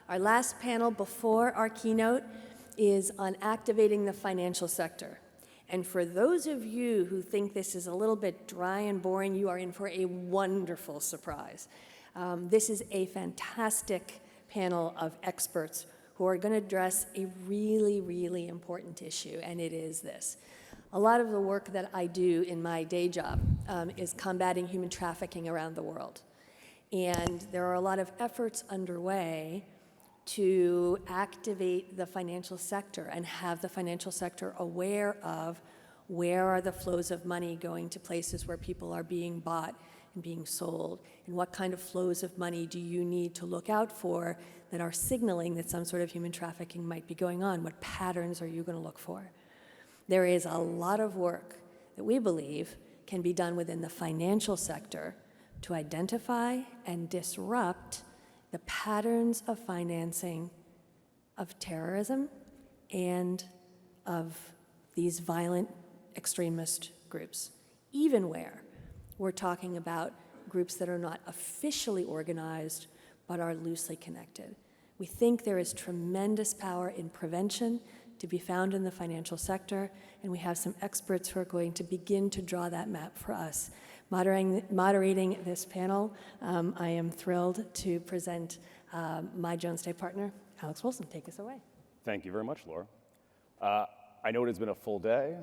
Our last panel before our keynote is on activating the financial sector. And for those of you who think this is a little bit dry and boring, you are in for a wonderful surprise. This is a fantastic panel of experts who are going to address a really, really important issue, and it is this. A lot of the work that I do in my day job is combating human trafficking around the world. And there are a lot of efforts underway to activate the financial sector and have the financial sector aware of where are the flows of money going to places where people are being bought and being sold, and what kind of flows of money do you need to look out for that are signaling that some sort of human trafficking might be going on? What patterns are you going to look for? There is a lot of work that we believe can be done within the financial sector to identify and disrupt the patterns of financing of terrorism and of these violent extremist groups, even where we're talking about groups that are not officially organized but are loosely connected. We think there is tremendous power in prevention to be found in the financial sector, and we have some experts who are going to begin to draw that map for us. Moderating this panel, I am thrilled to present my Jones Day partner, Alex Wilson. Take us away. Thank you very much, Laura. I know it has been a full day.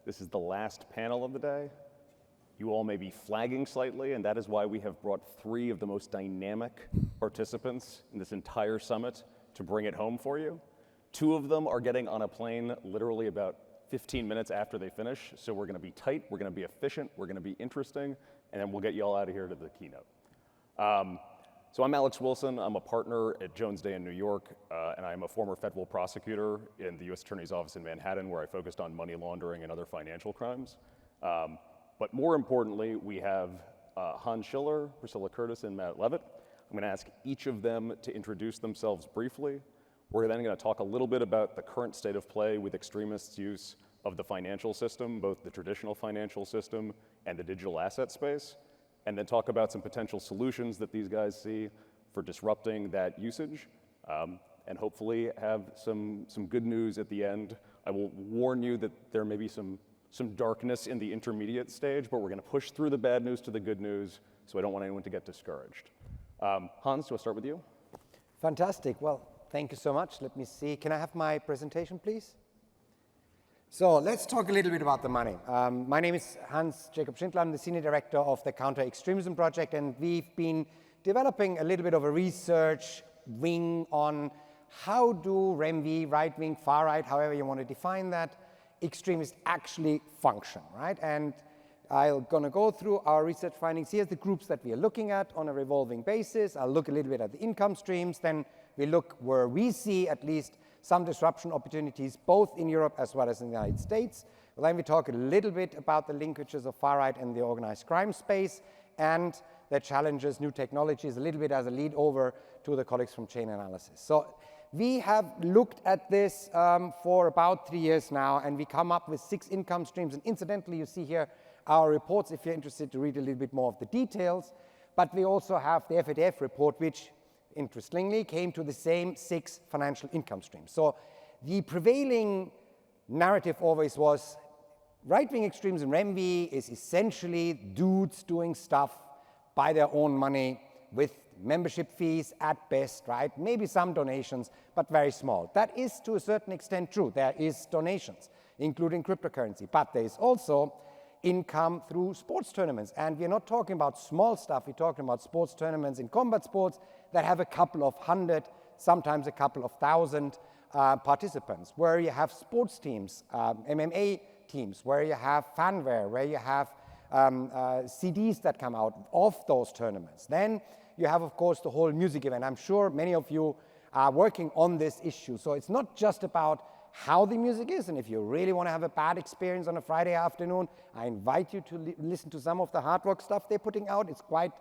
This is the last panel of the day. You all may be flagging slightly, and that is why we have brought 3 of the most dynamic participants in this entire summit to bring it home for you. 2 of them are getting on a plane literally about 15 minutes after they finish, so we're gonna be tight, we're gonna be efficient, we're gonna be interesting, and then we'll get you all out of here to the keynote. So I'm Alex Wilson, I'm a partner at Jones Day in New York, and I'm a former federal prosecutor in the US Attorney's Office in Manhattan, where I focused on money laundering and other financial crimes. But more importantly, we have Hans Schindler, Priscilla Curtis, and Matt Levitt. I'm gonna ask each of them to introduce themselves briefly. We're then gonna talk a little bit about the current state of play with extremists' use of the financial system, both the traditional financial system and the digital asset space, and then talk about some potential solutions that these guys see for disrupting that usage, and hopefully have some good news at the end. I will warn you that there may be some darkness in the intermediate stage, but we're gonna push through the bad news to the good news, so I don't want anyone to get discouraged. Hans, do I start with you? Fantastic. Well, thank you so much. Let me see. Can I have my presentation, please? So let's talk a little bit about the money. My name is Hans Jacob Schindler. I'm the Senior Director of the Counter-Extremism Project, and we've been developing a little bit of a research wing on how do REMV, right-wing, far-right, however you want to define that, extremists actually function, right? And I'm going to go through our research findings. Here's the groups that we are looking at on a revolving basis. I'll look a little bit at the income streams. Then we look where we see at least some disruption opportunities, both in Europe as well as in the United States. Then we talk a little bit about the linkages of far-right and the organized crime space and the challenges, new technologies, a little bit as a lead over to the colleagues from Chainalysis. So we have looked at this for about 3 years now, and we come up with 6 income streams. And incidentally, you see here our reports if you're interested to read a little bit more of the details. But we also have the FATF report, which interestingly came to the same 6 financial income streams. So the prevailing narrative always was right-wing extremism, REMV, is essentially dudes doing stuff by their own money with membership fees at best, right? Maybe some donations, but very small. That is to a certain extent true. There is donations, including cryptocurrency, but there is also income through sports tournaments. And we're not talking about small stuff, we're talking about sports tournaments in combat sports that have a couple of hundred, sometimes a couple of thousand participants, where you have sports teams, MMA teams, where you have fanware, where you have CDs that come out of those tournaments. Then you have, of course, the whole music event. I'm sure many of you are working on this issue. So it's not just about how the music is, and if you really want to have a bad experience on a Friday afternoon, I invite you to listen to some of the hard rock stuff they're putting out. It's quite,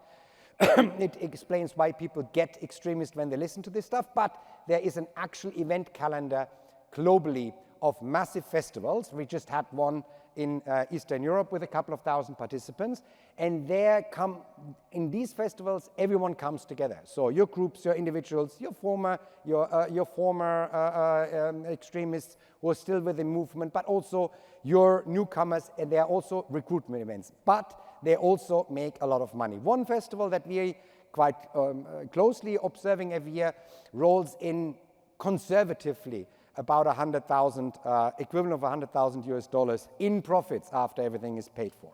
it explains why people get extremist when they listen to this stuff, but there is an actual event calendar globally of massive festivals. We just had one in Eastern Europe with a couple of thousand participants. And in these festivals, everyone comes together. So your groups, your individuals, your former extremists who are still with the movement, but also your newcomers, and they are also recruitment events. But they also make a lot of money. One festival that we quite closely observing every year rolls in conservatively about 100,000, equivalent of 100,000 US dollars in profits after everything is paid for.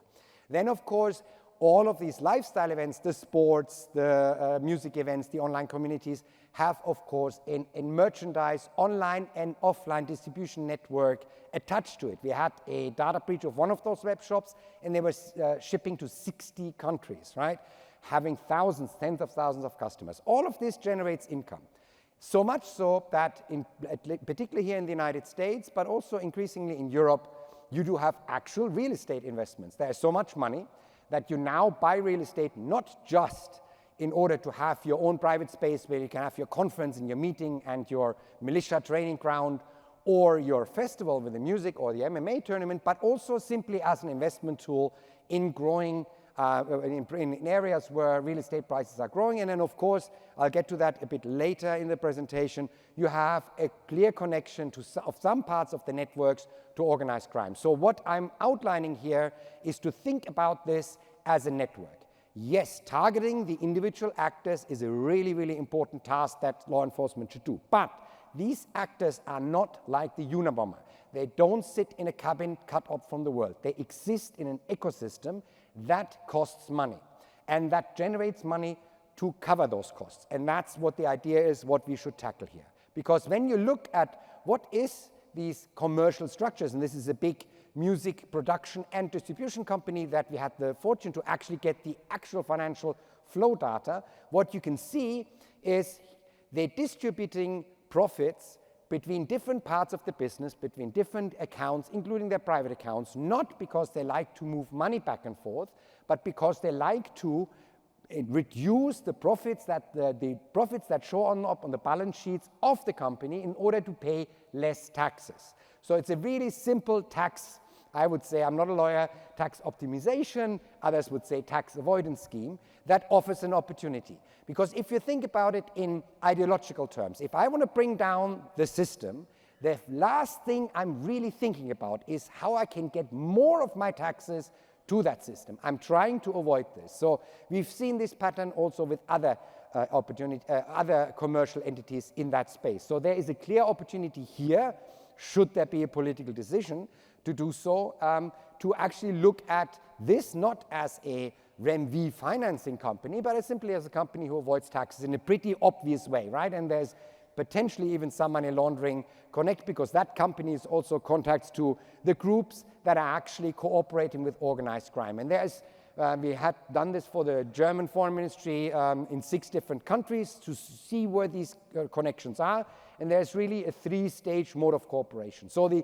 Then, of course, all of these lifestyle events, the sports, the music events, the online communities have, of course, a merchandise online and offline distribution network attached to it. We had a data breach of one of those web shops, and they were shipping to 60 countries, right? Having thousands, tens of thousands of customers. All of this generates income. So much so that, particularly here in the United States, but also increasingly in Europe, you do have actual real estate investments. There is so much money that you now buy real estate not just in order to have your own private space where you can have your conference and your meeting and your militia training ground or your festival with the music or the MMA tournament, but also simply as an investment tool in growing in areas where real estate prices are growing. And then, of course, I'll get to that a bit later in the presentation, you have a clear connection to some parts of the networks to organized crime. So what I'm outlining here is to think about this as a network. Yes, targeting the individual actors is a really, really important task that law enforcement should do. But these actors are not like the Unabomber. They don't sit in a cabin cut off from the world. They exist in an ecosystem that costs money, and that generates money to cover those costs. And that's what the idea is, what we should tackle here. Because when you look at what is these commercial structures, and this is a big music production and distribution company that we had the fortune to actually get the actual financial flow data, what you can see is they're distributing profits between different parts of the business, between different accounts, including their private accounts, not because they like to move money back and forth, but because they like to reduce the profits that show up on the balance sheets of the company in order to pay less taxes. So it's a really simple tax, I would say, I'm not a lawyer, tax optimization, others would say tax avoidance scheme, that offers an opportunity. Because if you think about it in ideological terms, if I want to bring down the system, the last thing I'm really thinking about is how I can get more of my taxes to that system. I'm trying to avoid this. So we've seen this pattern also with other other commercial entities in that space. So there is a clear opportunity here, should there be a political decision to do so, to actually look at this not as a REMV financing company, but as simply as a company who avoids taxes in a pretty obvious way, right? And there's potentially even some money laundering connect, because that company is also contacts to the groups that are actually cooperating with organized crime. And there's we had done this for the German Foreign Ministry in 6 different countries to see where these connections are. And there's really a 3-stage mode of cooperation. So the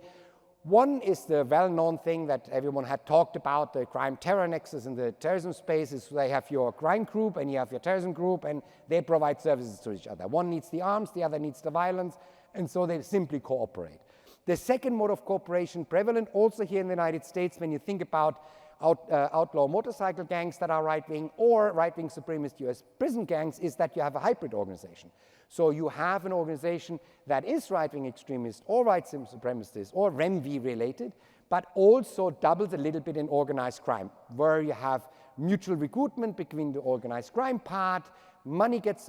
one is the well-known thing that everyone had talked about, the crime-terror nexus in the terrorism space, is they have your crime group and you have your terrorism group, and they provide services to each other. One needs the arms, the other needs the violence, and so they simply cooperate. The second mode of cooperation, prevalent also here in the United States, when you think about outlaw motorcycle gangs that are right-wing or right-wing supremacist US prison gangs, is that you have a hybrid organization. So you have an organization that is right-wing extremist or right-wing supremacist or REMV related, but also doubles a little bit in organized crime, where you have mutual recruitment between the organized crime part, money gets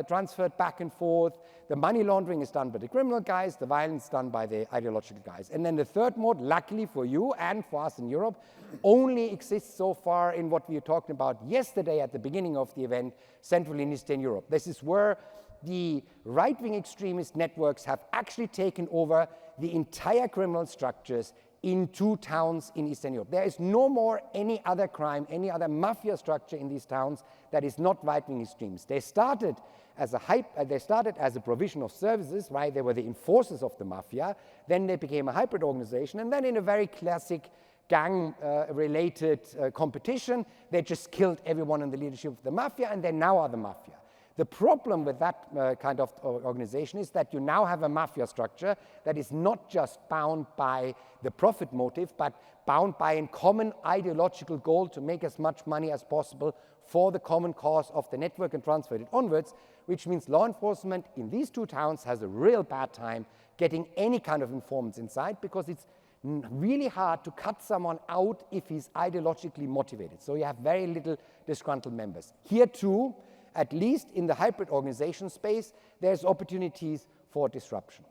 transferred back and forth, the money laundering is done by the criminal guys, the violence done by the ideological guys. And then the third mode, luckily for you and for us in Europe, only exists so far in what we were talking about yesterday at the beginning of the event, Central and Eastern Europe. This is where the right-wing extremist networks have actually taken over the entire criminal structures in 2 towns in Eastern Europe. There is no more any other crime, any other mafia structure in these towns that is not right-wing extremists. They started as a provision of services, right? They were the enforcers of the mafia. Then they became a hybrid organization, and then in a very classic gang-related competition, they just killed everyone in the leadership of the mafia, and they now are the mafia. The problem with that kind of organization is that you now have a mafia structure that is not just bound by the profit motive, but bound by a common ideological goal to make as much money as possible for the common cause of the network and transfer it onwards, which means law enforcement in these two towns has a real bad time getting any kind of informants inside, because it's really hard to cut someone out if he's ideologically motivated. So you have very little disgruntled members. Here too, at least in the hybrid organization space, there's opportunities for disruption.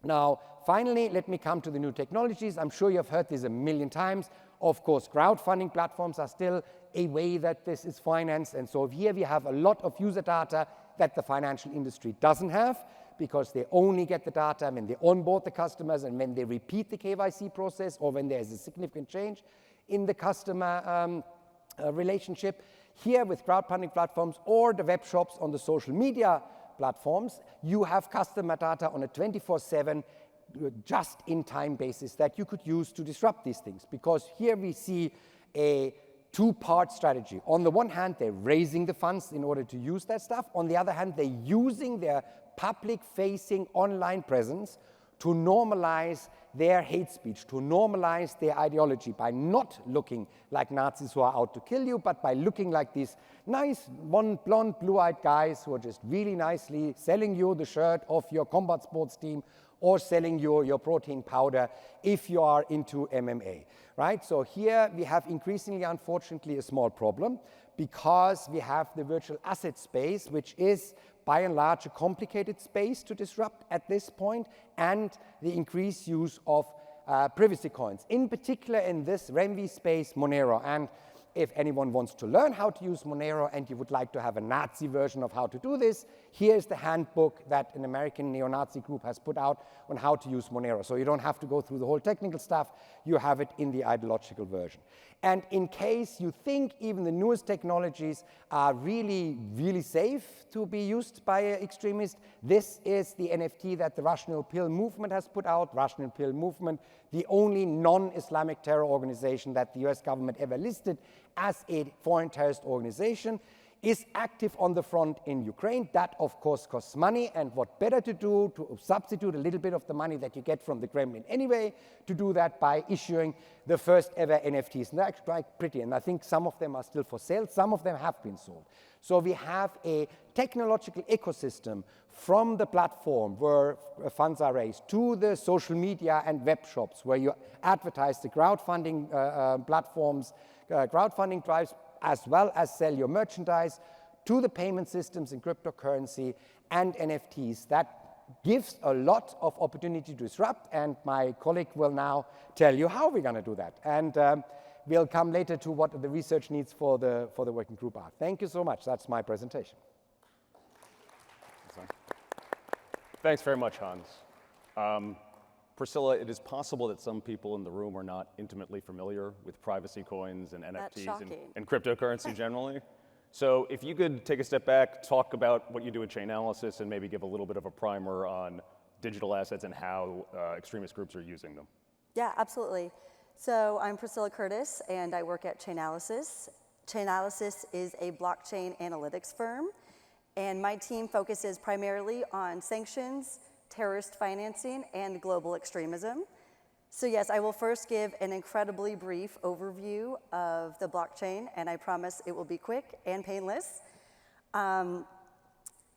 Now, finally, let me come to the new technologies. I'm sure you've heard this a million times. Of course, crowdfunding platforms are still a way that this is financed. And so here we have a lot of user data that the financial industry doesn't have, because they only get the data when they onboard the customers and when they repeat the KYC process, or when there's a significant change in the customer relationship. Here with crowdfunding platforms or the web shops on the social media platforms, you have customer data on a 24/7 just-in-time basis that you could use to disrupt these things. Because here we see a two-part strategy. On the one hand, they're raising the funds in order to use that stuff. On the other hand, they're using their public-facing online presence to normalize their hate speech, to normalize their ideology by not looking like Nazis who are out to kill you, but by looking like these nice, blonde, blue-eyed guys who are just really nicely selling you the shirt of your combat sports team, or selling you your protein powder if you are into MMA, right? So here we have increasingly, unfortunately, a small problem, because we have the virtual asset space, which is by and large a complicated space to disrupt at this point, and the increased use of privacy coins, in particular in this REMV space, Monero. And if anyone wants to learn how to use Monero and you would like to have a Nazi version of how to do this, here's the handbook that an American neo-Nazi group has put out on how to use Monero. So you don't have to go through the whole technical stuff, you have it in the ideological version. And in case you think even the newest technologies are really, really safe to be used by extremists, this is the NFT that the Russian Pill movement has put out. Russian Pill movement, the only non-Islamic terror organization that the US government ever listed as a foreign terrorist organization, is active on the front in Ukraine. That, of course, costs money, and what better to do to substitute a little bit of the money that you get from the Kremlin anyway, to do that by issuing the first ever NFTs. And they're actually quite pretty, and I think some of them are still for sale, some of them have been sold. So we have a technological ecosystem from the platform where funds are raised, to the social media and web shops where you advertise the crowdfunding platforms, crowdfunding drives, as well as sell your merchandise, to the payment systems in cryptocurrency and NFTs. That gives a lot of opportunity to disrupt, and my colleague will now tell you how we're going to do that. And we'll come later to what the research needs for the working group are. Thank you so much. That's my presentation. Thanks very much, Hans. Priscilla, it is possible that some people in the room are not intimately familiar with privacy coins and NFTs and cryptocurrency generally. So if you could take a step back, talk about what you do at Chainalysis, and maybe give a little bit of a primer on digital assets and how extremist groups are using them. Yeah, absolutely. So I'm Priscilla Curtis, and I work at Chainalysis. Chainalysis is a blockchain analytics firm, and my team focuses primarily on sanctions, terrorist financing, and global extremism. So yes, I will first give an incredibly brief overview of the blockchain, and I promise it will be quick and painless.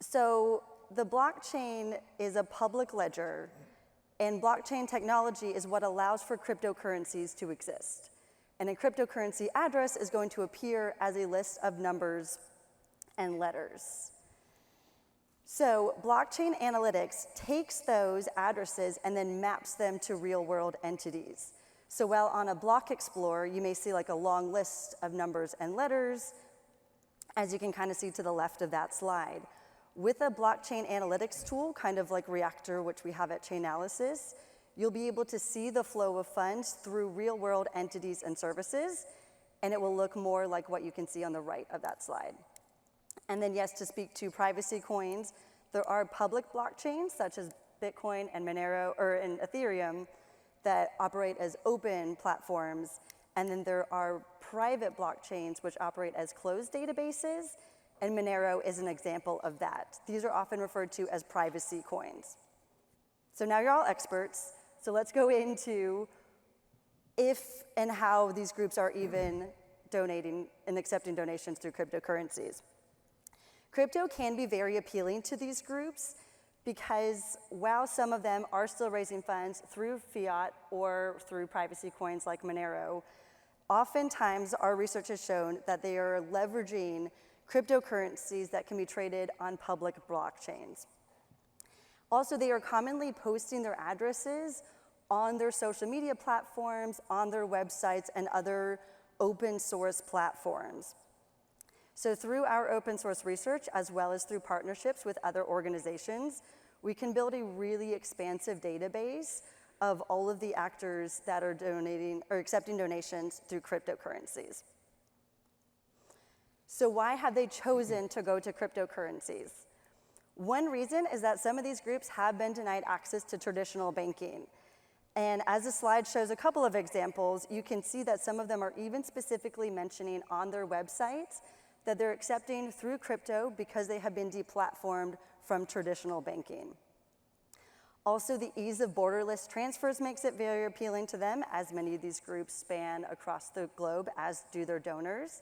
So the blockchain is a public ledger, and blockchain technology is what allows for cryptocurrencies to exist. And a cryptocurrency address is going to appear as a list of numbers and letters. So blockchain analytics takes those addresses and then maps them to real-world entities. So while on a block explorer, you may see like a long list of numbers and letters, as you can kind of see to the left of that slide. With a blockchain analytics tool, kind of like Reactor, which we have at Chainalysis, you'll be able to see the flow of funds through real-world entities and services, and it will look more like what you can see on the right of that slide. And then yes, to speak to privacy coins, there are public blockchains such as Bitcoin and Monero and Ethereum that operate as open platforms. And then there are private blockchains which operate as closed databases. And Monero is an example of that. These are often referred to as privacy coins. So now you're all experts, so let's go into if and how these groups are even donating and accepting donations through cryptocurrencies. Crypto can be very appealing to these groups because while some of them are still raising funds through fiat or through privacy coins like Monero, oftentimes our research has shown that they are leveraging cryptocurrencies that can be traded on public blockchains. Also, they are commonly posting their addresses on their social media platforms, on their websites, and other open source platforms. So through our open source research, as well as through partnerships with other organizations, we can build a really expansive database of all of the actors that are donating or accepting donations through cryptocurrencies. So why have they chosen to go to cryptocurrencies? One reason is that some of these groups have been denied access to traditional banking. And as the slide shows a couple of examples, you can see that some of them are even specifically mentioning on their websites that they're accepting through crypto because they have been deplatformed from traditional banking. Also, the ease of borderless transfers makes it very appealing to them, as many of these groups span across the globe, as do their donors.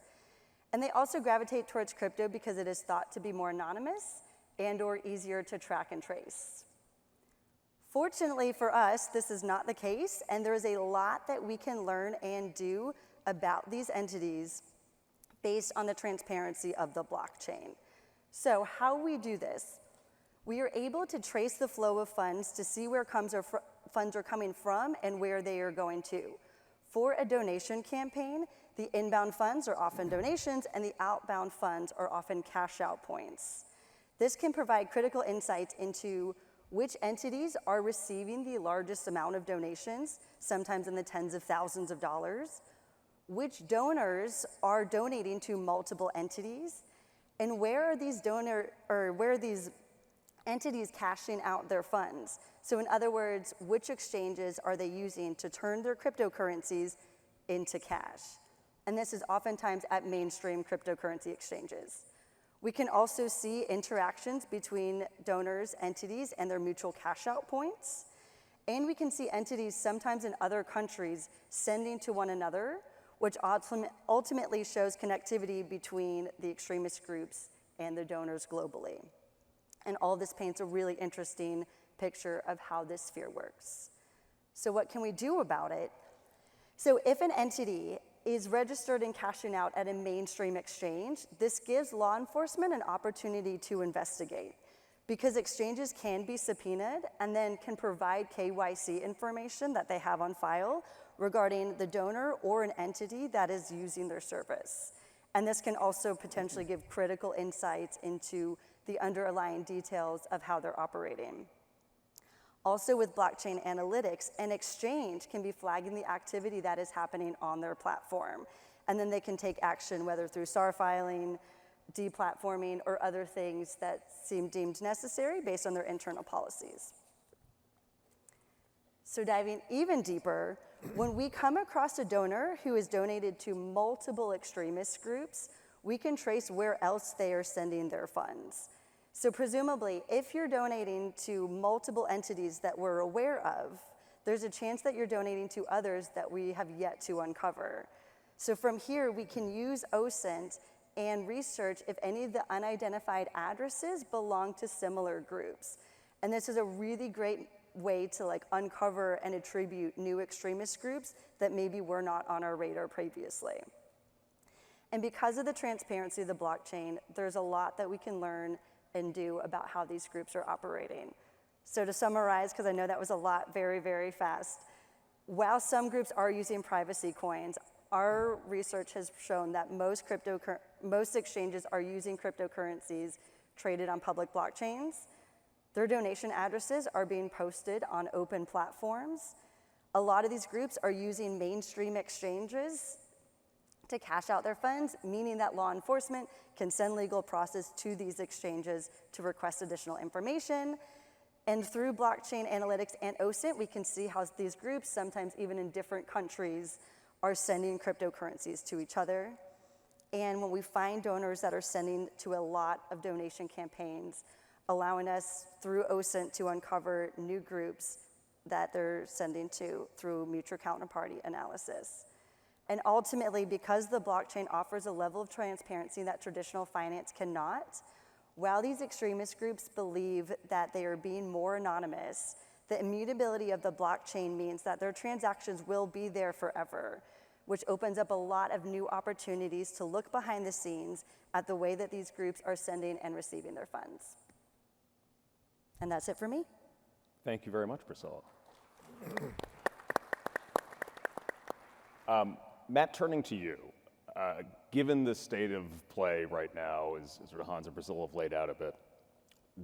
And they also gravitate towards crypto because it is thought to be more anonymous and or easier to track and trace. Fortunately for us, this is not the case, and there is a lot that we can learn and do about these entities based on the transparency of the blockchain. So how we do this, we are able to trace the flow of funds to see where funds are coming from and where they are going to. For a donation campaign, the inbound funds are often donations and the outbound funds are often cash out points. This can provide critical insights into which entities are receiving the largest amount of donations, sometimes in the tens of thousands of dollars, which donors are donating to multiple entities, and where are these entities cashing out their funds? So in other words, which exchanges are they using to turn their cryptocurrencies into cash? And this is oftentimes at mainstream cryptocurrency exchanges. We can also see interactions between donors, entities, and their mutual cash out points. And we can see entities sometimes in other countries sending to one another, which ultimately shows connectivity between the extremist groups and the donors globally. And all this paints a really interesting picture of how this sphere works. So what can we do about it? So if an entity is registered and cashing out at a mainstream exchange, this gives law enforcement an opportunity to investigate, because exchanges can be subpoenaed and then can provide KYC information that they have on file regarding the donor or an entity that is using their service. And this can also potentially give critical insights into the underlying details of how they're operating. Also, with blockchain analytics, an exchange can be flagging the activity that is happening on their platform. And then they can take action, whether through SAR filing, deplatforming, or other things that seem deemed necessary based on their internal policies. So diving even deeper, when we come across a donor who is donated to multiple extremist groups, we can trace where else they are sending their funds. So presumably, if you're donating to multiple entities that we're aware of, there's a chance that you're donating to others that we have yet to uncover. So from here, we can use OSINT and research if any of the unidentified addresses belong to similar groups. And this is a really great way to uncover and attribute new extremist groups that maybe were not on our radar previously. And because of the transparency of the blockchain, there's a lot that we can learn and do about how these groups are operating. So to summarize, because I know that was a lot very, very fast, while some groups are using privacy coins, our research has shown that most exchanges are using cryptocurrencies traded on public blockchains. Their donation addresses are being posted on open platforms. A lot of these groups are using mainstream exchanges to cash out their funds, meaning that law enforcement can send legal process to these exchanges to request additional information. And through blockchain analytics and OSINT, we can see how these groups, sometimes even in different countries, are sending cryptocurrencies to each other. And when we find donors that are sending to a lot of donation campaigns, allowing us through OSINT to uncover new groups that they're sending to through mutual counterparty analysis. And ultimately, because the blockchain offers a level of transparency that traditional finance cannot, while these extremist groups believe that they are being more anonymous, the immutability of the blockchain means that their transactions will be there forever, which opens up a lot of new opportunities to look behind the scenes at the way that these groups are sending and receiving their funds. And that's it for me. Thank you very much, Priscilla. Matt, turning to you, given the state of play right now, as sort of Hans and Priscilla have laid out a bit,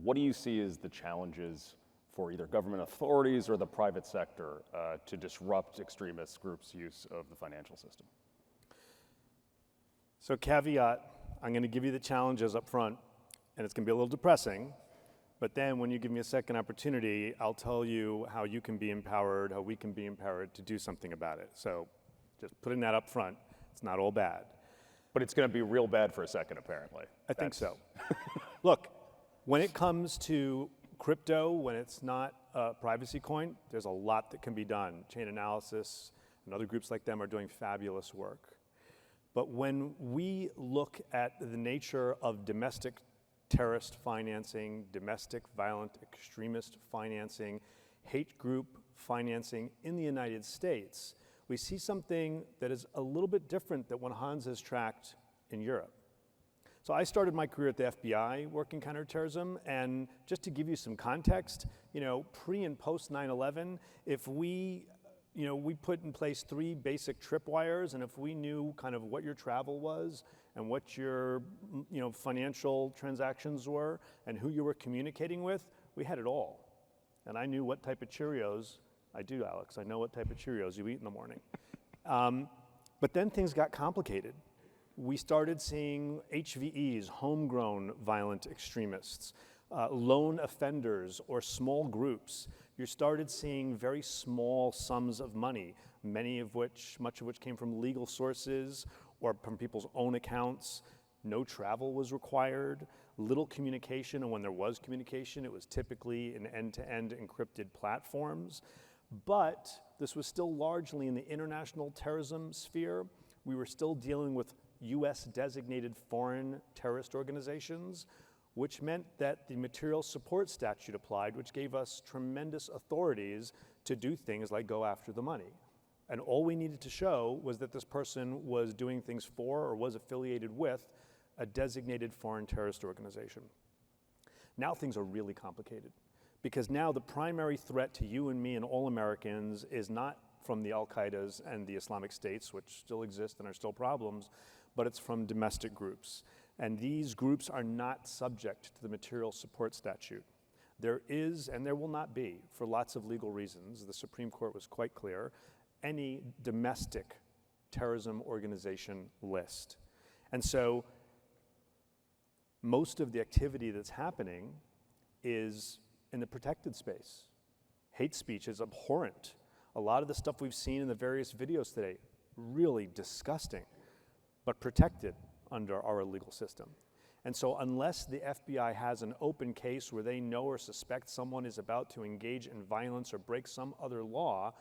what do you see as the challenges for either government authorities or the private sector to disrupt extremist groups' use of the financial system? So caveat, I'm going to give you the challenges up front, and it's going to be a little depressing, but then when you give me a second opportunity, I'll tell you how you can be empowered, how we can be empowered to do something about it. So just putting that up front, it's not all bad. But it's going to be real bad for a second, apparently. I think so. Look, when it comes to crypto, when it's not a privacy coin, there's a lot that can be done. Chainalysis and other groups like them are doing fabulous work. But when we look at the nature of domestic terrorist financing, domestic violent extremist financing, hate group financing in the United States, we see something that is a little bit different than what Hans has tracked in Europe. So I started my career at the FBI working counterterrorism, and just to give you some context, pre and post 9/11, if we put in place 3 basic tripwires, and if we knew kind of what your travel was and what your financial transactions were and who you were communicating with, we had it all. And I knew what type of Cheerios, I do, Alex, I know what type of Cheerios you eat in the morning. But then things got complicated. We started seeing HVEs, homegrown violent extremists, lone offenders or small groups. You started seeing very small sums of money, much of which came from legal sources or from people's own accounts. No travel was required, little communication, and when there was communication, it was typically in end-to-end encrypted platforms. But this was still largely in the international terrorism sphere. We were still dealing with US designated foreign terrorist organizations, which meant that the material support statute applied, which gave us tremendous authorities to do things like go after the money. And all we needed to show was that this person was doing things for or was affiliated with a designated foreign terrorist organization. Now things are really complicated, because now the primary threat to you and me and all Americans is not from the Al-Qaedas and the Islamic States, which still exist and are still problems, but it's from domestic groups. And these groups are not subject to the material support statute. There is, and there will not be, for lots of legal reasons, the Supreme Court was quite clear, any domestic terrorism organization list. And so most of the activity that's happening is in the protected space. Hate speech is abhorrent. A lot of the stuff we've seen in the various videos today, really disgusting, but protected under our legal system. And so unless the FBI has an open case where they know or suspect someone is about to engage in violence or break some other law,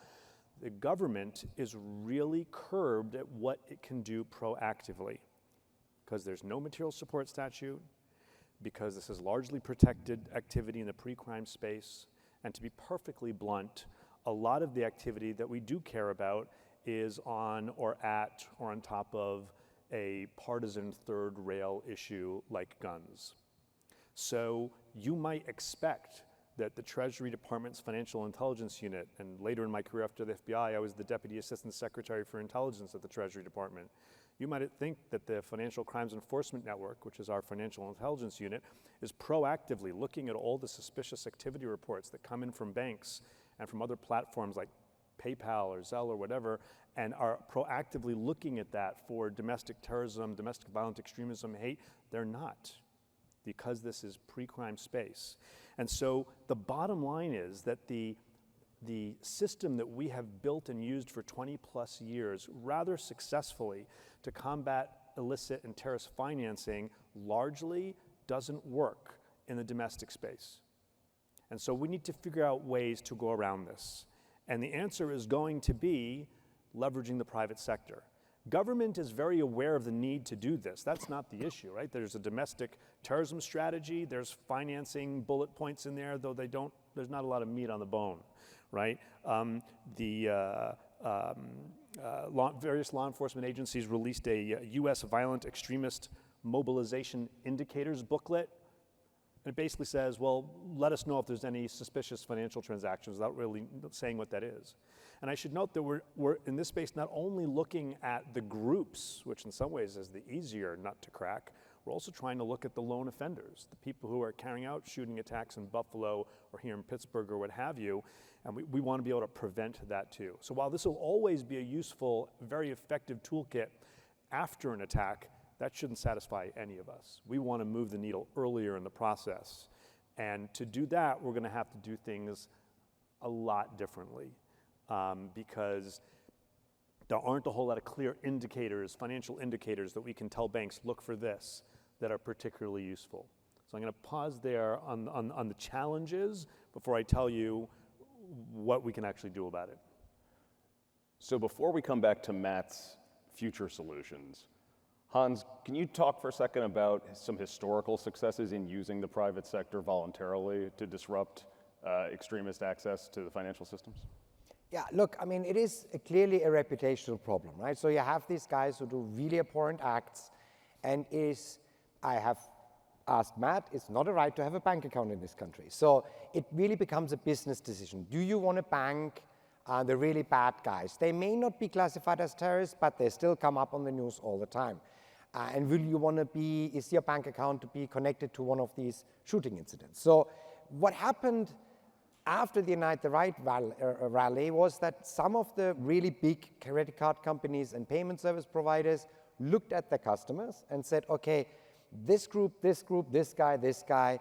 the government is really curbed at what it can do proactively, because there's no material support statute, because this is largely protected activity in the pre-crime space, and to be perfectly blunt, a lot of the activity that we do care about is on or at or on top of a partisan third rail issue like guns. So you might expect that the Treasury Department's Financial Intelligence Unit, and later in my career after the FBI, I was the Deputy Assistant Secretary for Intelligence at the Treasury Department. You might think that the Financial Crimes Enforcement Network, which is our financial intelligence unit, is proactively looking at all the suspicious activity reports that come in from banks and from other platforms like PayPal or Zelle or whatever, and are proactively looking at that for domestic terrorism, domestic violent extremism, hate. They're not, because this is pre-crime space. And so the bottom line is that the system that we have built and used for 20 plus years rather successfully to combat illicit and terrorist financing largely doesn't work in the domestic space. And so we need to figure out ways to go around this. And the answer is going to be leveraging the private sector. Government is very aware of the need to do this. That's not the issue, right? There's a domestic terrorism strategy. There's financing bullet points in there, though there's not a lot of meat on the bone, right? Various law enforcement agencies released a U.S. violent extremist mobilization indicators booklet. And it basically says, well, let us know if there's any suspicious financial transactions without really saying what that is. And I should note that we're in this space not only looking at the groups, which in some ways is the easier nut to crack, we're also trying to look at the lone offenders, the people who are carrying out shooting attacks in Buffalo or here in Pittsburgh or what have you, and we want to be able to prevent that too. So while this will always be a useful, very effective toolkit after an attack, that shouldn't satisfy any of us. We want to move the needle earlier in the process. And to do that, we're going to have to do things a lot differently because there aren't a whole lot of clear indicators, financial indicators that we can tell banks, look for this, that are particularly useful. So I'm going to pause there on the challenges before I tell you what we can actually do about it. So before we come back to Matt's future solutions, Hans, can you talk for a second about some historical successes in using the private sector voluntarily to disrupt extremist access to the financial systems? Yeah, look, I mean, it is clearly a reputational problem, right? So you have these guys who do really abhorrent acts, and I have asked Matt, it's not a right to have a bank account in this country. So it really becomes a business decision. Do you want to bank the really bad guys? They may not be classified as terrorists, but they still come up on the news all the time. And will you want to is your bank account to be connected to one of these shooting incidents? So what happened after the Unite the Right rally was that some of the really big credit card companies and payment service providers looked at their customers and said, okay, this group, this guy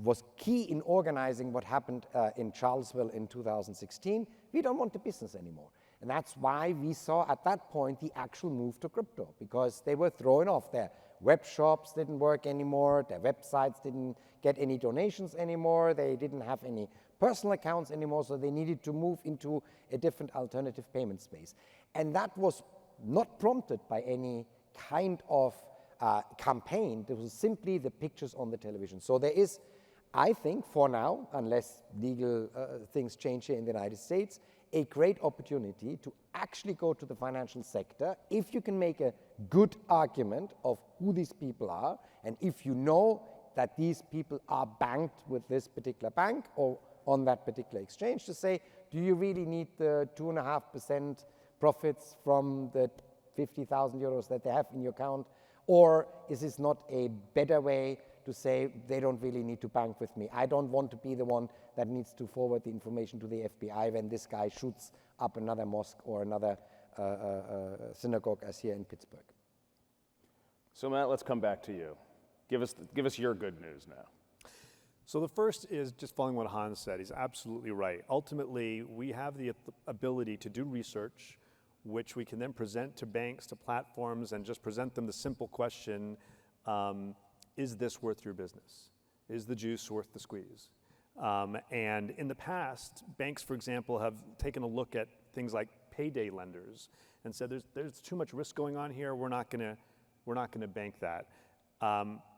was key in organizing what happened in Charlottesville in 2016. We don't want the business anymore. And that's why we saw at that point the actual move to crypto, because they were throwing off. Their web shops didn't work anymore, their websites didn't get any donations anymore, they didn't have any personal accounts anymore, so they needed to move into a different alternative payment space. And that was not prompted by any kind of campaign. It was simply the pictures on the television. So there is, I think, for now, unless legal things change here in the United States, a great opportunity to actually go to the financial sector if you can make a good argument of who these people are, and if you know that these people are banked with this particular bank or on that particular exchange, to say, do you really need the 2.5% profits from the 50,000 euros that they have in your account, or is this not a better way to say they don't really need to bank with me? I don't want to be the one that needs to forward the information to the FBI when this guy shoots up another mosque or another synagogue as here in Pittsburgh. So Matt, let's come back to you. Give us your good news now. So the first is just following what Hans said. He's absolutely right. Ultimately, we have the ability to do research, which we can then present to banks, to platforms, and just present them the simple question, is this worth your business? Is the juice worth the squeeze? And in the past, banks, for example, have taken a look at things like payday lenders and said, there's too much risk going on here. We're not going to bank that.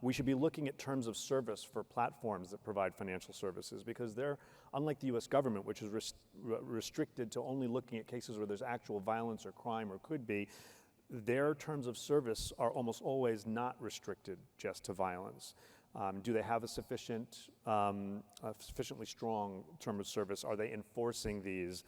We should be looking at terms of service for platforms that provide financial services, because they're, unlike the US government, which is restricted to only looking at cases where there's actual violence or crime or could be, their terms of service are almost always not restricted just to violence. Do they have a sufficiently strong term of service? Are they enforcing these?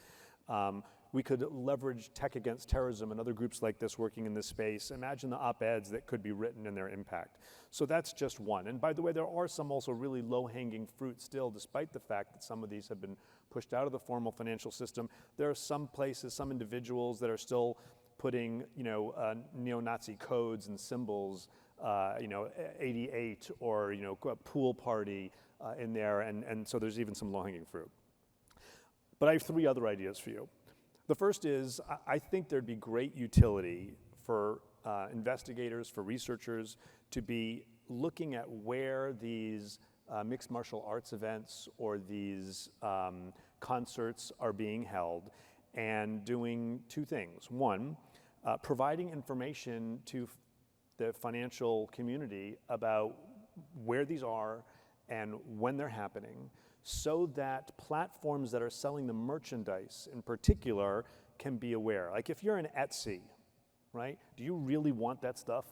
We could leverage Tech Against Terrorism and other groups like this working in this space. Imagine the op-eds that could be written and their impact. So that's just one. And by the way, there are some also really low-hanging fruit still, despite the fact that some of these have been pushed out of the formal financial system. There are some places, some individuals that are still putting, neo-Nazi codes and symbols, 88 or, a pool party in there. And so there's even some low-hanging fruit. But I have three other ideas for you. The first is, I think there'd be great utility for investigators, for researchers to be looking at where these mixed martial arts events or these concerts are being held, and doing two things. One, providing information to the financial community about where these are and when they're happening, so that platforms that are selling the merchandise in particular can be aware. Like if you're an Etsy, right? Do you really want that stuff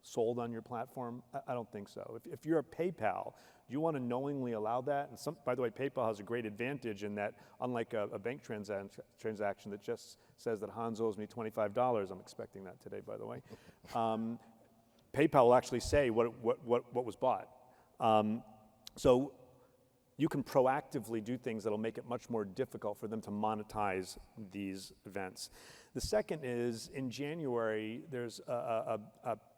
sold on your platform? I don't think so. If you're a PayPal, do you want to knowingly allow that? And by the way, PayPal has a great advantage in that, unlike a bank transaction that just says that Hans owes me $25, I'm expecting that today, by the way, PayPal will actually say what was bought. So you can proactively do things that'll make it much more difficult for them to monetize these events. The second is, in January, there's a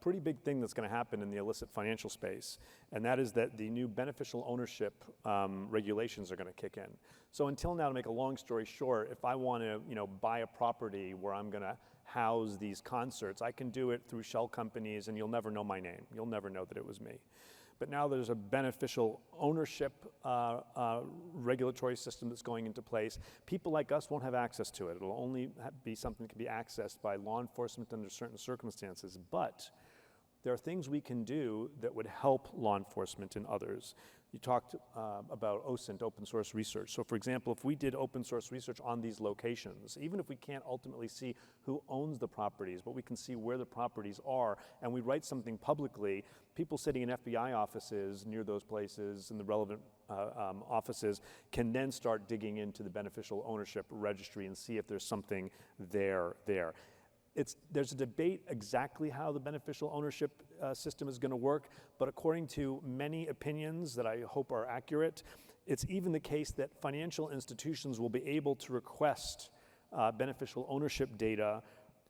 pretty big thing that's going to happen in the illicit financial space, and that is that the new beneficial ownership regulations are going to kick in. So until now, to make a long story short, if I want to buy a property where I'm going to house these concerts, I can do it through shell companies, and you'll never know my name. You'll never know that it was me. But now there's a beneficial ownership regulatory system that's going into place. People like us won't have access to it. It'll only be something that can be accessed by law enforcement under certain circumstances. But there are things we can do that would help law enforcement and others. You talked about OSINT, open source research. So for example, if we did open source research on these locations, even if we can't ultimately see who owns the properties, but we can see where the properties are, and we write something publicly, people sitting in FBI offices near those places and the relevant offices can then start digging into the beneficial ownership registry and see if there's something there. There's a debate exactly how the beneficial ownership system is going to work, but according to many opinions that I hope are accurate, it's even the case that financial institutions will be able to request beneficial ownership data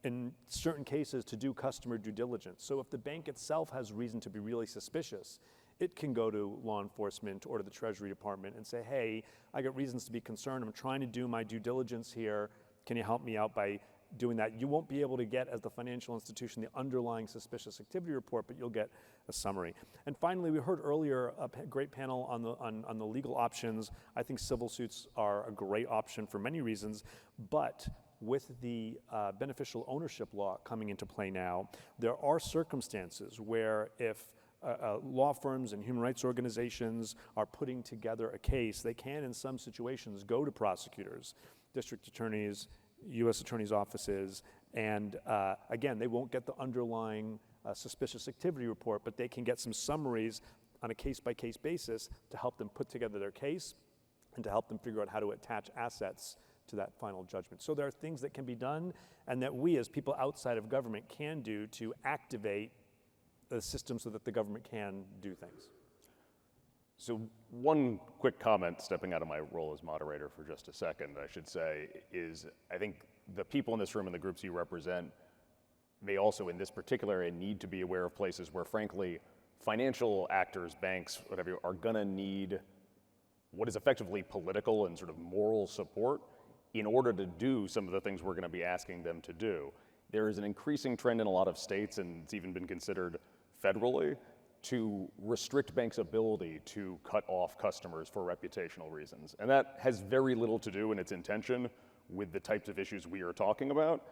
in certain cases to do customer due diligence. So if the bank itself has reason to be really suspicious, it can go to law enforcement or to the Treasury Department and say, hey, I got reasons to be concerned. I'm trying to do my due diligence here. Can you help me out by doing that? You won't be able to get, as the financial institution, the underlying suspicious activity report, but you'll get a summary. And finally, we heard earlier a great panel on the legal options. I think civil suits are a great option for many reasons, but with the beneficial ownership law coming into play now, there are circumstances where if law firms and human rights organizations are putting together a case, they can, in some situations, go to prosecutors, district attorneys, U.S. attorneys' offices, and again, they won't get the underlying suspicious activity report, but they can get some summaries on a case-by-case basis to help them put together their case and to help them figure out how to attach assets to that final judgment. So there are things that can be done and that we as people outside of government can do to activate the system so that the government can do things. So one quick comment, stepping out of my role as moderator for just a second, I should say, is I think the people in this room and the groups you represent may also, in this particular area, need to be aware of places where, frankly, financial actors, banks, whatever, are gonna need what is effectively political and sort of moral support in order to do some of the things we're gonna be asking them to do. There is an increasing trend in a lot of states, and it's even been considered federally, to restrict banks' ability to cut off customers for reputational reasons. And that has very little to do in its intention with the types of issues we are talking about,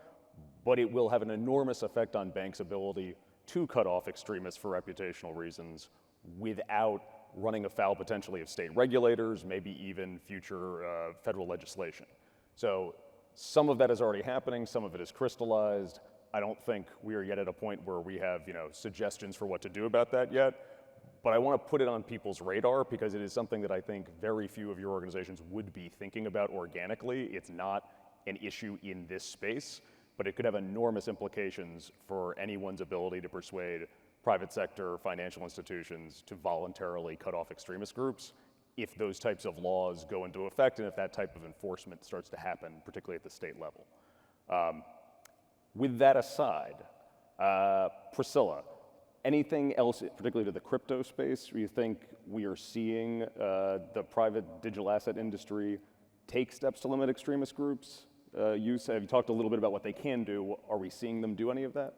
but it will have an enormous effect on banks' ability to cut off extremists for reputational reasons without running afoul potentially of state regulators, maybe even future federal legislation. So some of that is already happening, some of it is crystallized. I don't think we are yet at a point where we have, suggestions for what to do about that yet, but I want to put it on people's radar because it is something that I think very few of your organizations would be thinking about organically. It's not an issue in this space, but it could have enormous implications for anyone's ability to persuade private sector financial institutions to voluntarily cut off extremist groups if those types of laws go into effect and if that type of enforcement starts to happen, particularly at the state level. With that aside, Priscilla, anything else, particularly to the crypto space, where you think we are seeing the private digital asset industry take steps to limit extremist groups' use? Have you talked a little bit about what they can do? Are we seeing them do any of that?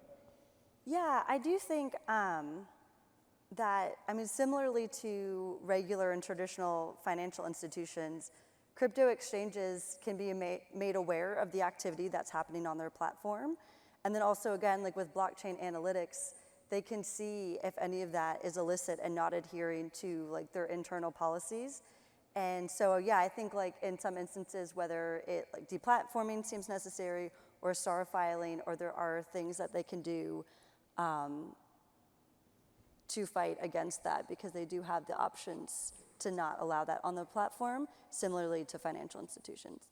Yeah, I do think that, I mean, similarly to regular and traditional financial institutions, crypto exchanges can be made aware of the activity that's happening on their platform. And then also, again, like with blockchain analytics, they can see if any of that is illicit and not adhering to like their internal policies. And so, yeah, I think like in some instances, whether it like deplatforming seems necessary or star filing, or there are things that they can do to fight against that, because they do have the options to not allow that on the platform, similarly to financial institutions.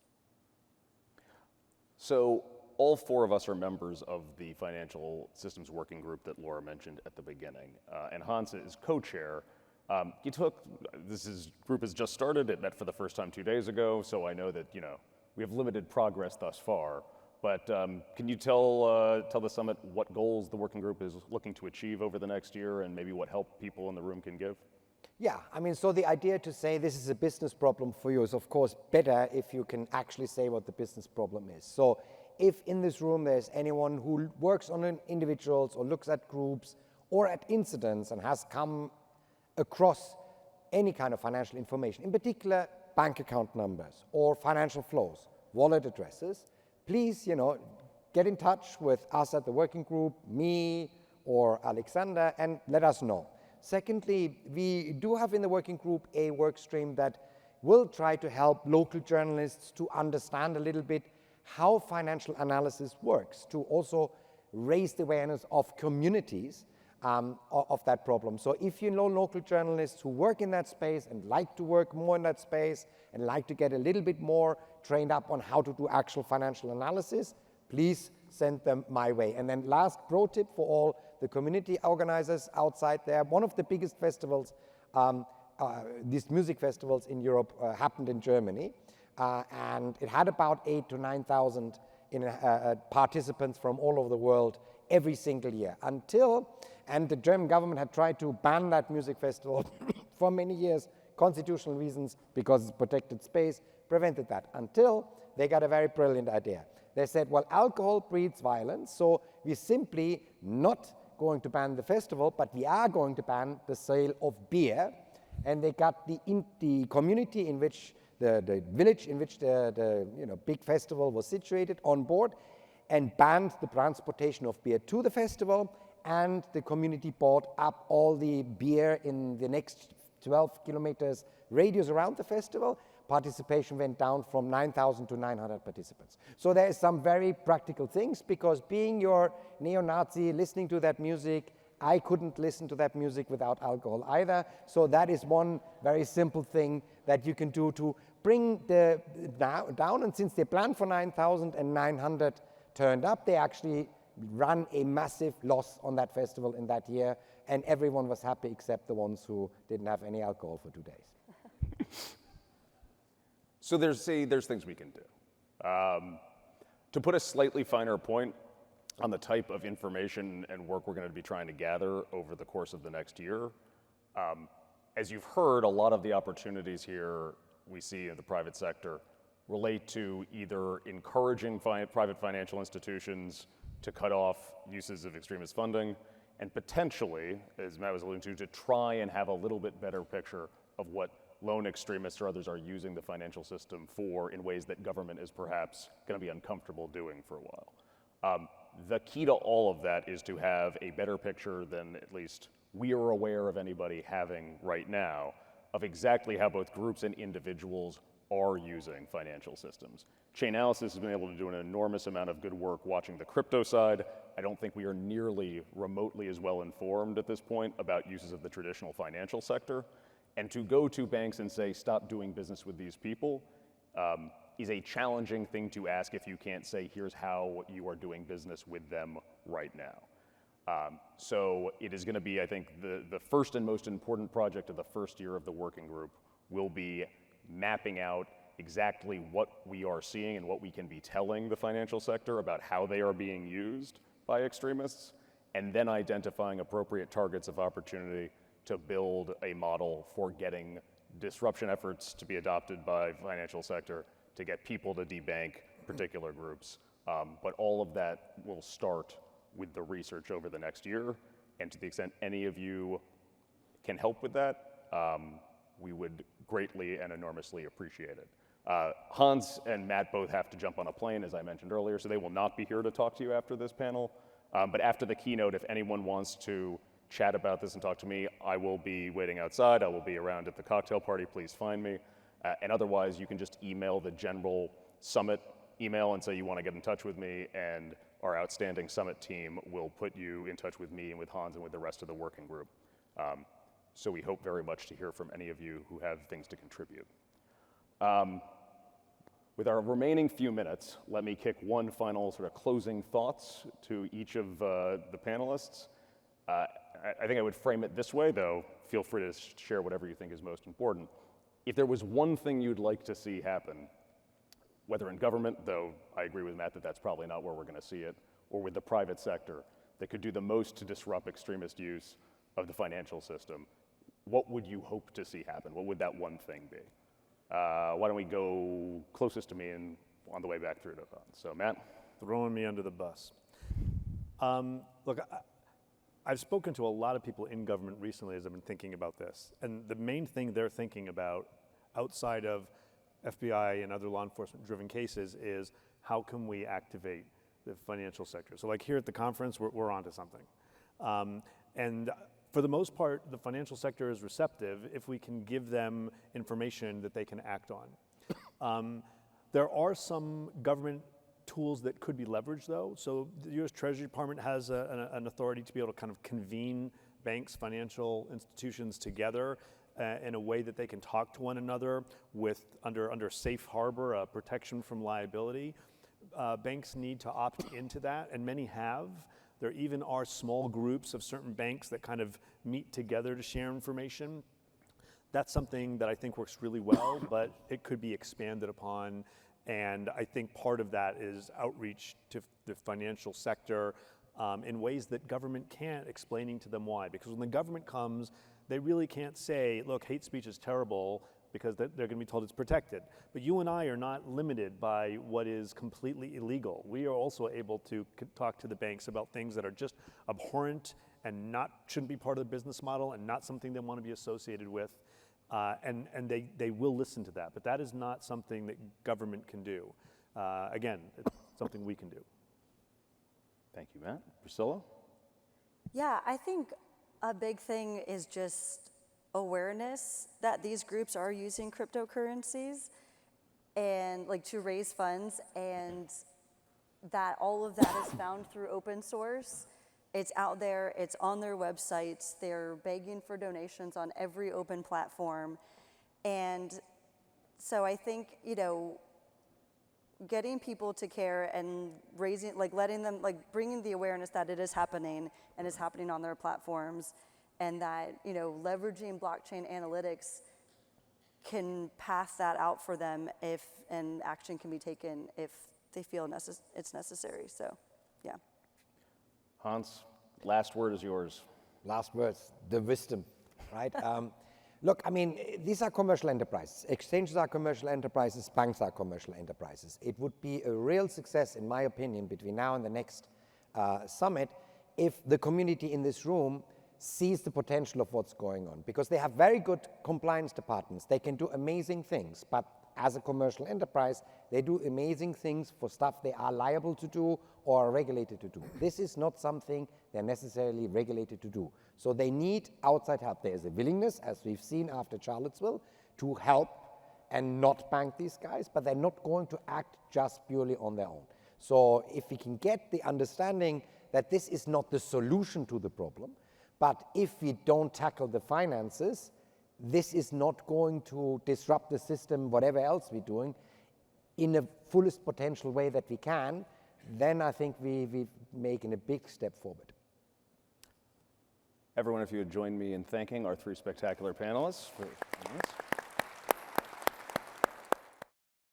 So all four of us are members of the Financial Systems Working Group that Laura mentioned at the beginning, and Hans is co-chair. This group has just started. It met for the first time 2 days ago, so I know that we have limited progress thus far. But can you tell the summit what goals the working group is looking to achieve over the next year, and maybe what help people in the room can give? Yeah, I mean, so the idea to say this is a business problem for you is, of course, better if you can actually say what the business problem is. So if in this room there's anyone who works on individuals or looks at groups or at incidents and has come across any kind of financial information, in particular bank account numbers or financial flows, wallet addresses, please, get in touch with us at the working group, me or Alexander, and let us know. Secondly, we do have in the working group a work stream that will try to help local journalists to understand a little bit how financial analysis works, to also raise the awareness of communities of that problem. So if you know local journalists who work in that space and like to work more in that space and like to get a little bit more trained up on how to do actual financial analysis, please send them my way. And then last pro tip for all the community organizers outside there, one of the biggest festivals, these music festivals in Europe happened in Germany, and it had about 8,000 to 9,000 participants from all over the world every single year and the German government had tried to ban that music festival for many years, constitutional reasons, because it's protected space, prevented that, until they got a very brilliant idea. They said, well, alcohol breeds violence, so we're simply not going to ban the festival, but we are going to ban the sale of beer. And they got the community in which, the village in which the big festival was situated on board, and banned the transportation of beer to the festival, and the community bought up all the beer in the next 12 kilometers radius around the festival. Participation went down from 9,000 to 900 participants. So there is some very practical things, because being your neo-Nazi, listening to that music, I couldn't listen to that music without alcohol either. So that is one very simple thing that you can do to bring the down. And since they planned for 9,000 and 900 turned up, they actually ran a massive loss on that festival in that year, and everyone was happy except the ones who didn't have any alcohol for 2 days. So there's things we can do. To put a slightly finer point on the type of information and work we're going to be trying to gather over the course of the next year, as you've heard, a lot of the opportunities here we see in the private sector relate to either encouraging private financial institutions to cut off uses of extremist funding, and potentially, as Matt was alluding to try and have a little bit better picture of what lone extremists or others are using the financial system for in ways that government is perhaps going to be uncomfortable doing for a while. The key to all of that is to have a better picture than at least we are aware of anybody having right now of exactly how both groups and individuals are using financial systems. Chainalysis has been able to do an enormous amount of good work watching the crypto side. I don't think we are nearly remotely as well informed at this point about uses of the traditional financial sector. And to go to banks and say, stop doing business with these people, is a challenging thing to ask if you can't say, here's how you are doing business with them right now. So it is going to be, I think, the first and most important project of the first year of the working group will be mapping out exactly what we are seeing and what we can be telling the financial sector about how they are being used by extremists, and then identifying appropriate targets of opportunity to build a model for getting disruption efforts to be adopted by financial sector, to get people to debank particular groups. But all of that will start with the research over the next year. And to the extent any of you can help with that, we would greatly and enormously appreciate it. Hans and Matt both have to jump on a plane, as I mentioned earlier, so they will not be here to talk to you after this panel. But after the keynote, if anyone wants to chat about this and talk to me, I will be waiting outside. I will be around at the cocktail party. Please find me. And otherwise, you can just email the general summit email and say you want to get in touch with me, and our outstanding summit team will put you in touch with me and with Hans and with the rest of the working group. So we hope very much to hear from any of you who have things to contribute. With our remaining few minutes, let me kick one final sort of closing thoughts to each of the panelists. I think I would frame it this way, though feel free to share whatever you think is most important. If there was one thing you'd like to see happen, whether in government, though I agree with Matt that that's probably not where we're going to see it, or with the private sector, that could do the most to disrupt extremist use of the financial system, what would you hope to see happen? What would that one thing be? Why don't we go closest to me and on the way back through to Hans? So Matt? Throwing me under the bus. Look, I've spoken to a lot of people in government recently as I've been thinking about this. And the main thing they're thinking about outside of FBI and other law enforcement driven cases is how can we activate the financial sector? So like here at the conference, we're onto something. And for the most part, the financial sector is receptive if we can give them information that they can act on. There are some government tools that could be leveraged, though. So the U.S. Treasury Department has an authority to be able to kind of convene banks, financial institutions together in a way that they can talk to one another with under safe harbor, protection from liability. Banks need to opt into that, and many have. There even are small groups of certain banks that kind of meet together to share information. That's something that I think works really well, but it could be expanded upon. And I think part of that is outreach to the financial sector in ways that government can't, explaining to them why. Because when the government comes, they really can't say, look, hate speech is terrible, because they're going to be told it's protected. But you and I are not limited by what is completely illegal. We are also able to talk to the banks about things that are just abhorrent and shouldn't be part of the business model and not something they want to be associated with. And they will listen to that. But that is not something that government can do. Again, it's something we can do. Thank you, Matt. Priscilla? Yeah, I think a big thing is just awareness that these groups are using cryptocurrencies and like to raise funds, and that all of that is found through open source. It's out there, it's on their websites, they're begging for donations on every open platform. And so I think, getting people to care and raising, letting them, bringing the awareness that it is happening and is happening on their platforms, and that, leveraging blockchain analytics can pass that out for them and action can be taken if they feel it's necessary. So, yeah. Hans, last word is yours. Last words, the wisdom, right? Look, I mean, these are commercial enterprises. Exchanges are commercial enterprises, banks are commercial enterprises. It would be a real success, in my opinion, between now and the next summit if the community in this room sees the potential of what's going on, because they have very good compliance departments. They can do amazing things, but as a commercial enterprise, they do amazing things for stuff they are liable to do or are regulated to do. This is not something they're necessarily regulated to do. So they need outside help. There is a willingness, as we've seen after Charlottesville, to help and not bank these guys, but they're not going to act just purely on their own. So if we can get the understanding that this is not the solution to the problem, but if we don't tackle the finances, this is not going to disrupt the system, whatever else we're doing, in a fullest potential way that we can, then I think we're making a big step forward. Everyone, if you would join me in thanking our three spectacular panelists for